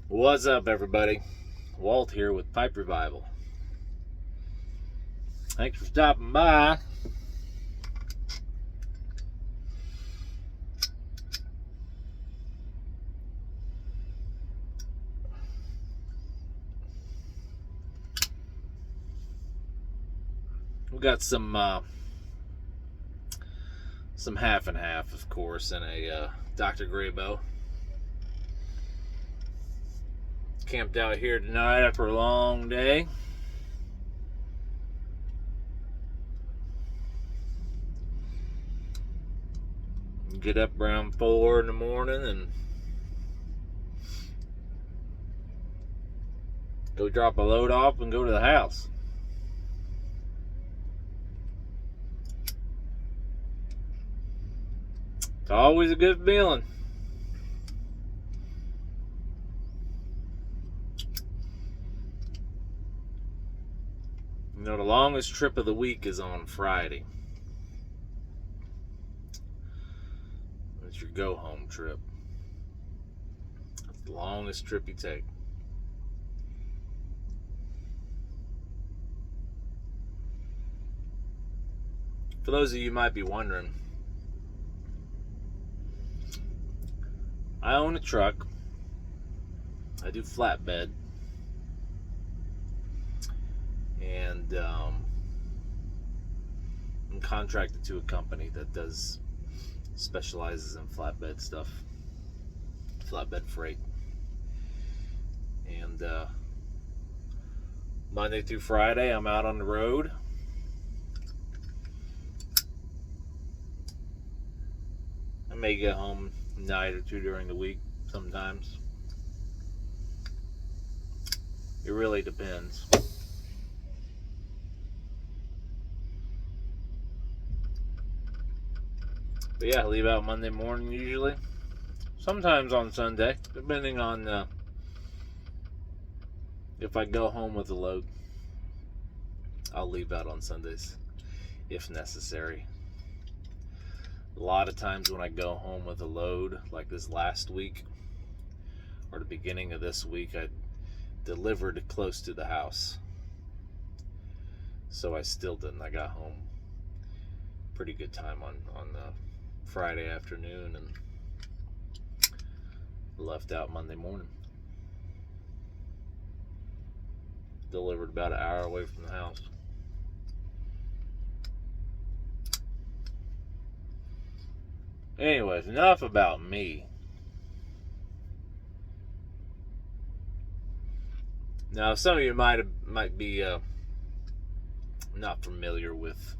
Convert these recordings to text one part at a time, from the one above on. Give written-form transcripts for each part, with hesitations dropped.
What's up, everybody? Walt here with Pipe Revival. Thanks for stopping by. We got some half and half, of course, and a Dr. Graybo. Camped out here tonight after a long day. Get up around 4 in the morning and go drop a load off and go to the house. It's always a good feeling. You know, the longest trip of the week is on Friday. It's your go-home trip. It's the longest trip you take. For those of you who might be wondering, I own a truck. I do flatbed. And I'm contracted to a company that specializes in flatbed stuff. Flatbed freight. And Monday through Friday, I'm out on the road. I may get home a night or two during the week sometimes. It really depends. But yeah, I leave out Monday morning usually. Sometimes on Sunday, depending on if I go home with a load. I'll leave out on Sundays if necessary. A lot of times when I go home with a load, like this last week or the beginning of this week, I delivered close to the house. So I still didn't. I got home pretty good time on Friday afternoon and left out Monday morning. Delivered about an hour away from the house. Anyways, enough about me. Now, some of you might be not familiar with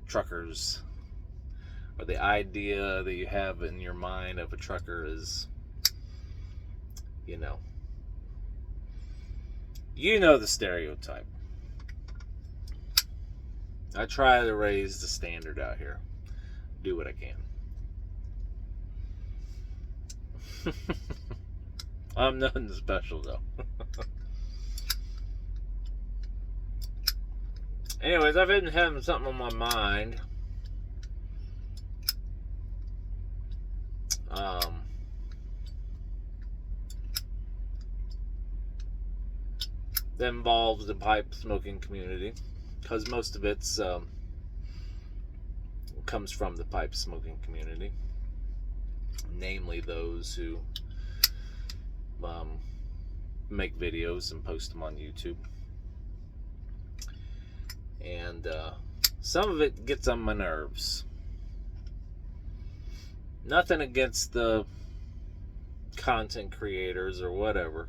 truckers, or the idea that you have in your mind of a trucker is, you know the stereotype. I try to raise the standard out here. Do what I can. I'm nothing special though. Anyways, I've been having something on my mind. That involves the pipe smoking community, because most of it's comes from the pipe smoking community, namely those who make videos and post them on YouTube. And some of it gets on my nerves. Nothing against the content creators or whatever.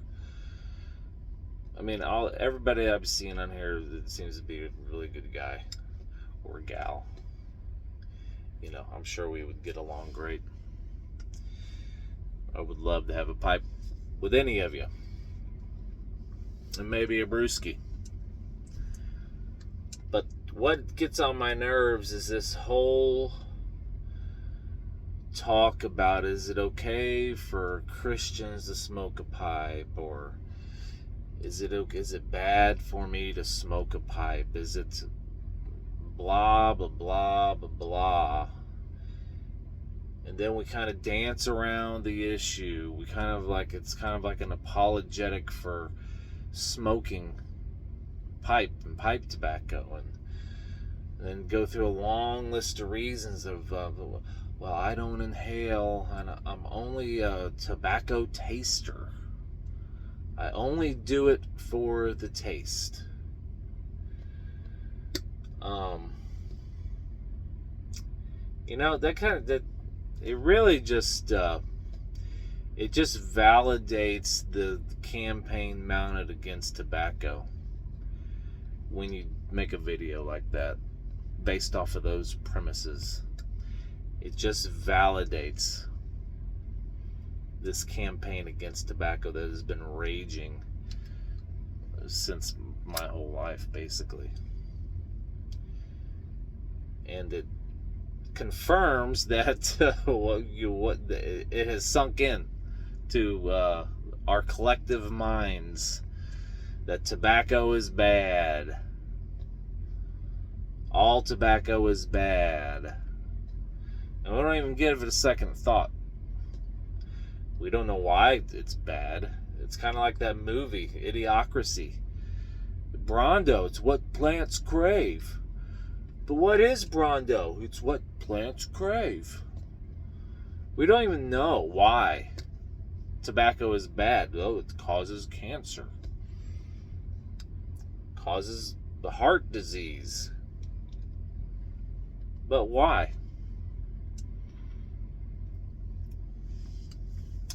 I mean, everybody I've seen on here seems to be a really good guy or gal. You know, I'm sure we would get along great. I would love to have a pipe with any of you. And maybe a brewski. But what gets on my nerves is this whole talk about, is it okay for Christians to smoke a pipe, or is it bad for me to smoke a pipe? Is it blah blah blah blah blah? And then we kind of dance around the issue. It's kind of like an apologetic for smoking pipe and pipe tobacco, and then go through a long list of reasons of, well, I don't inhale, and I'm only a tobacco taster. I only do it for the taste. That it really just it just validates the campaign mounted against tobacco when you make a video like that based off of those premises. It just validates this campaign against tobacco that has been raging since my whole life, basically. And it confirms that it has sunk in to our collective minds that tobacco is bad. All tobacco is bad. And we don't even give it a second thought. We don't know why it's bad. It's kind of like that movie, Idiocracy. Brondo, it's what plants crave. But what is Brondo? It's what plants crave. We don't even know why tobacco is bad. Oh, it causes cancer. Causes the heart disease. But why?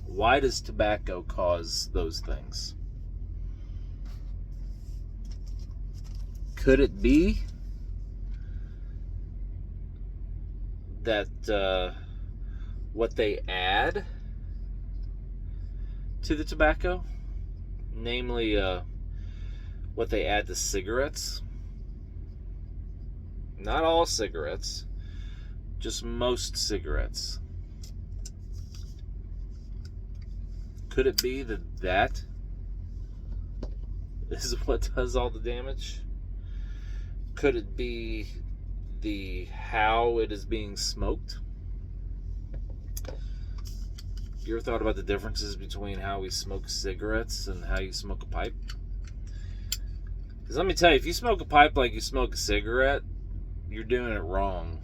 Why does tobacco cause those things? Could it be that what they add to the tobacco, namely what they add to cigarettes, not all cigarettes, just most cigarettes, could it be that is what does all the damage? Could it be how it is being smoked? You ever thought about the differences between how we smoke cigarettes and how you smoke a pipe? Because let me tell you, if you smoke a pipe like you smoke a cigarette, you're doing it wrong.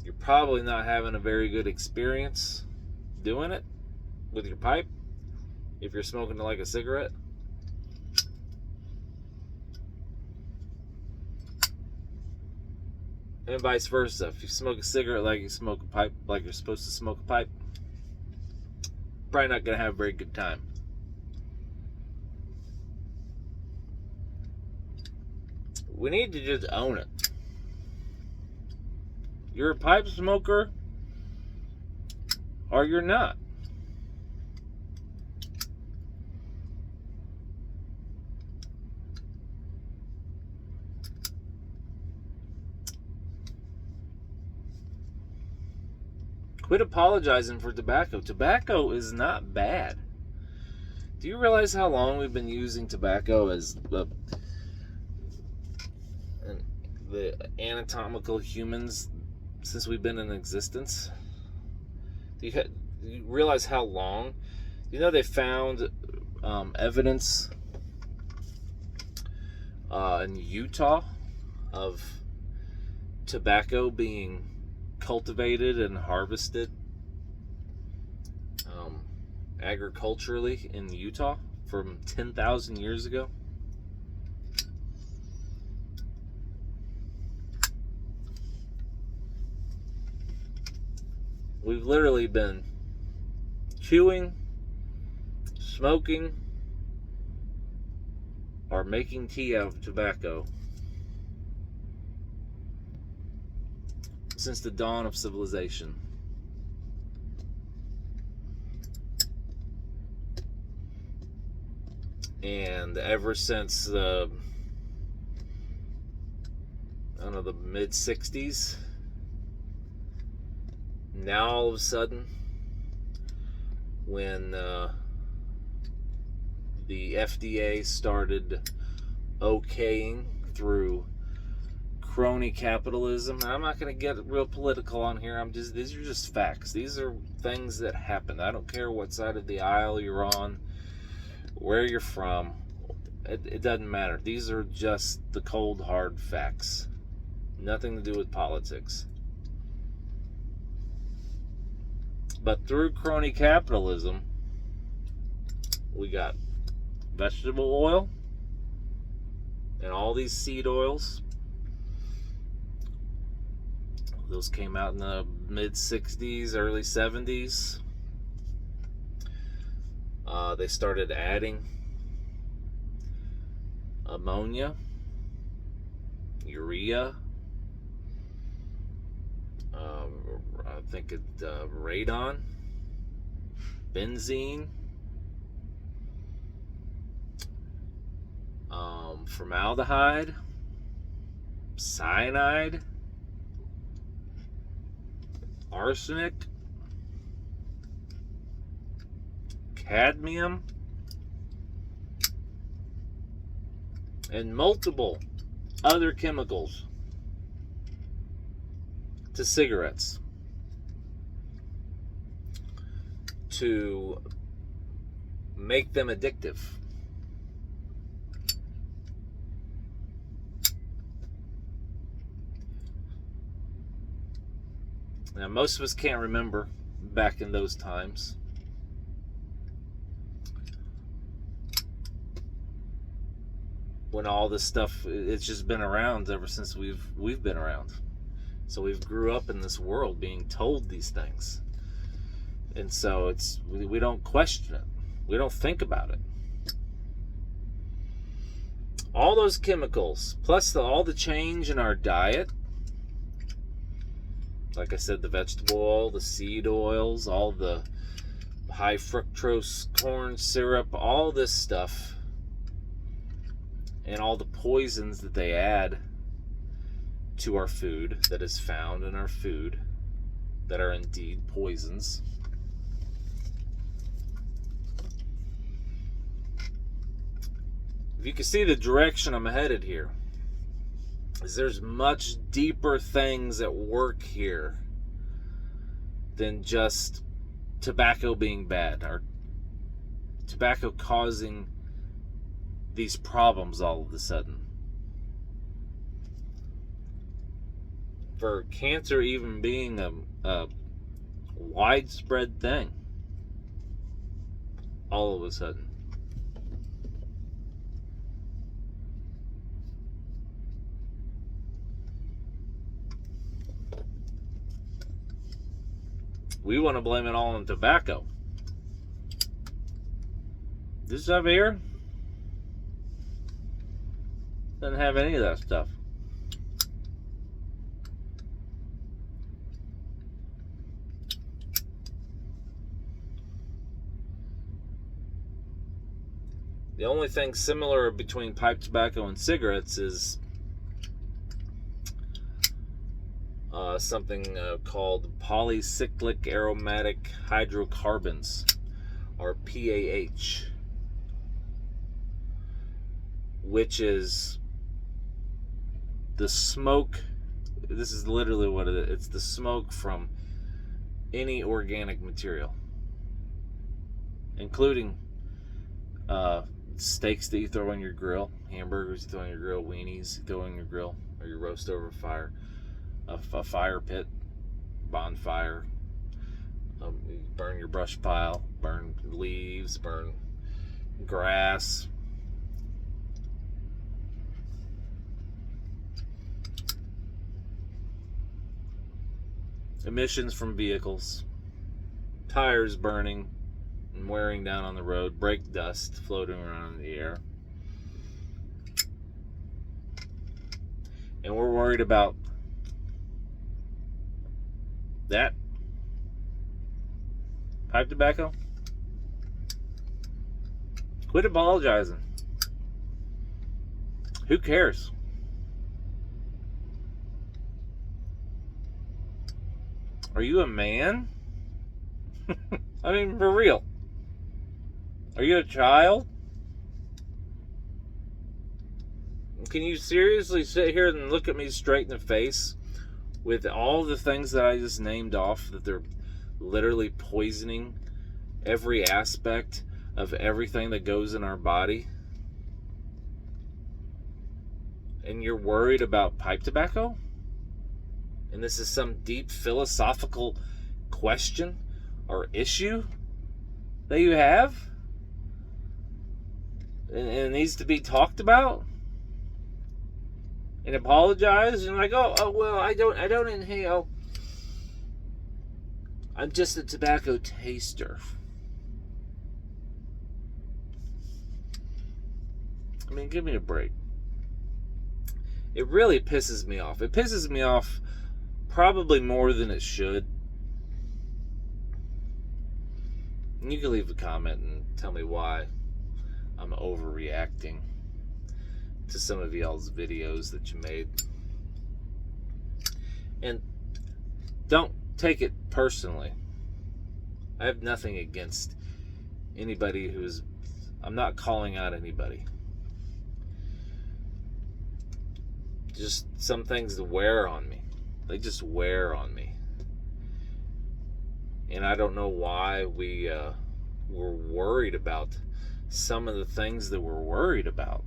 You're probably not having a very good experience doing it with your pipe if you're smoking it like a cigarette. And vice versa. If you smoke a cigarette like you smoke a pipe, like you're supposed to smoke a pipe, probably not going to have a very good time. We need to just own it. You're a pipe smoker, or you're not. Quit apologizing for tobacco. Tobacco is not bad. Do you realize how long we've been using tobacco as the anatomical humans since we've been in existence? Do you realize how long? You know, they found evidence in Utah of tobacco being cultivated and harvested agriculturally in Utah from 10,000 years ago. We've literally been chewing, smoking, or making tea out of tobacco since the dawn of civilization. And ever since the mid-60s, now all of a sudden, when the FDA started okaying through crony capitalism. And I'm not going to get real political on here. These are just facts. These are things that happen. I don't care what side of the aisle you're on, where you're from. It doesn't matter. These are just the cold, hard facts. Nothing to do with politics. But through crony capitalism, we got vegetable oil and all these seed oils. Those came out in the mid 60s, early 70s. They started adding ammonia, urea, I think radon, benzene, formaldehyde, cyanide, arsenic, cadmium, and multiple other chemicals to cigarettes to make them addictive. Now, most of us can't remember back in those times. When all this stuff, it's just been around ever since we've been around. So we've grew up in this world being told these things. And so we don't question it. We don't think about it. All those chemicals, plus all the change in our diet, like I said, the vegetable oil, the seed oils, all the high fructose corn syrup, all this stuff, and all the poisons that they add to our food, that is found in our food, that are indeed poisons. If you can see the direction I'm headed here, is there's much deeper things at work here than just tobacco being bad, or tobacco causing these problems all of a sudden. For cancer even being a widespread thing all of a sudden. We want to blame it all on tobacco. This stuff here doesn't have any of that stuff. The only thing similar between pipe tobacco and cigarettes is something called polycyclic aromatic hydrocarbons, or PAH, which is the smoke. This is literally what it is. It's the smoke from any organic material, including steaks that you throw on your grill, hamburgers you throw on your grill, weenies you throw on your grill, or you roast over a fire, a fire pit, bonfire, you burn your brush pile, burn leaves, burn grass. Emissions from vehicles, tires burning and wearing down on the road, brake dust floating around in the air. And we're worried about that. Pipe tobacco? Quit apologizing. Who cares? Are you a man? I mean, for real. Are you a child? Can you seriously sit here and look at me straight in the face with all the things that I just named off, that they're literally poisoning every aspect of everything that goes in our body? And you're worried about pipe tobacco? And this is some deep philosophical question or issue that you have? And it needs to be talked about? And apologize? And like, oh well, I don't inhale. I'm just a tobacco taster. I mean, give me a break. It really pisses me off. It pisses me off probably more than it should. And you can leave a comment and tell me why I'm overreacting to some of y'all's videos that you made. And don't take it personally. I have nothing against anybody who's... I'm not calling out anybody. Just some things that wear on me. They just wear on me. And I don't know why we're worried about some of the things that we're worried about.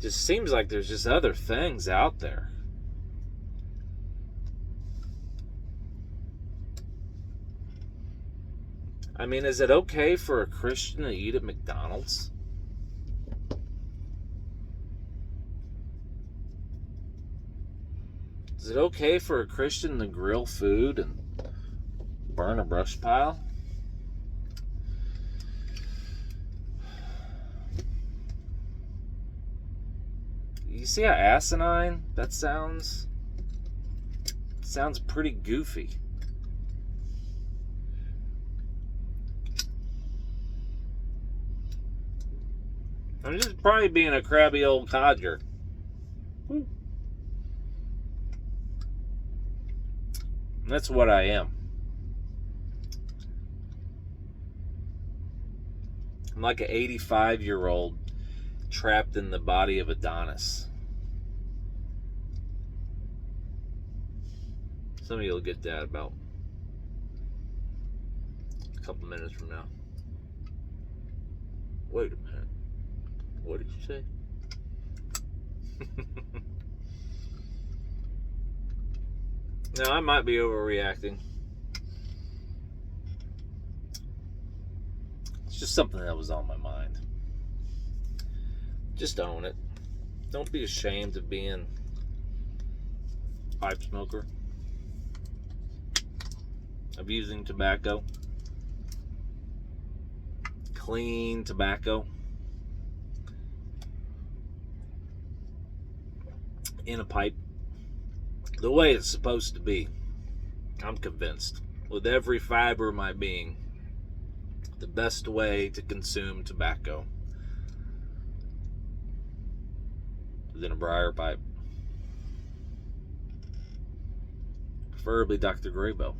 Just seems like there's just other things out there. I mean, is it okay for a Christian to eat at McDonald's? Is it okay for a Christian to grill food and burn a brush pile? You see how asinine that sounds? It sounds pretty goofy. I'm just probably being a crabby old codger. That's what I am. I'm like an 85-year-old trapped in the body of Adonis. Some of you will get that about a couple minutes from now. Wait a minute. What did you say? Now, I might be overreacting. It's just something that was on my mind. Just own it. Don't be ashamed of being a pipe smoker, of using tobacco, clean tobacco, in a pipe, the way it's supposed to be. I'm convinced, with every fiber of my being, the best way to consume tobacco is in a briar pipe. Preferably Dr. Graybo.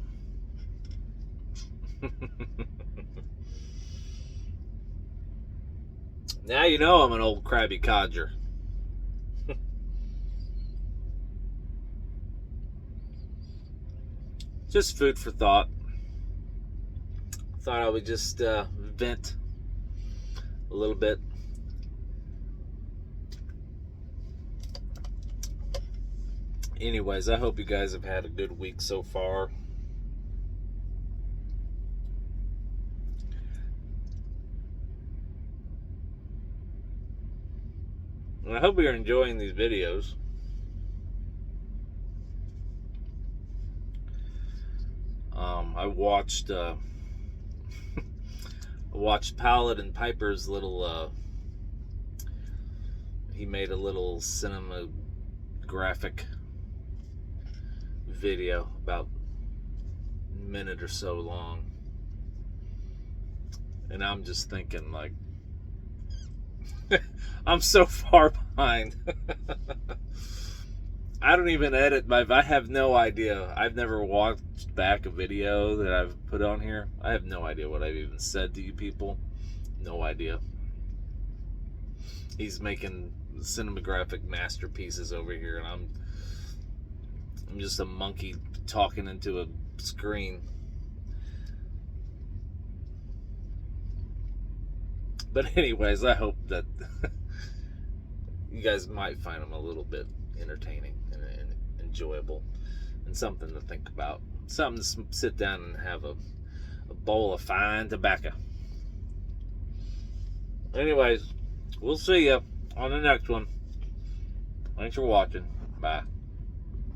Now you know I'm an old crabby codger. Just food for thought. Thought I would just vent a little bit. Anyways, I hope you guys have had a good week so far. And I hope you're enjoying these videos. I watched Paladin Piper's little, he made a little cinematographic video about a minute or so long. And I'm just thinking, like, I'm so far behind. I don't even edit I have no idea. I've never watched back a video that I've put on here. I have no idea what I've even said to you people. No idea. He's making cinematographic masterpieces over here, and I'm just a monkey talking into a screen. But anyways, I hope that you guys might find them a little bit entertaining and enjoyable, and something to think about. Something to sit down and have a bowl of fine tobacco. Anyways, we'll see you on the next one. Thanks for watching. Bye.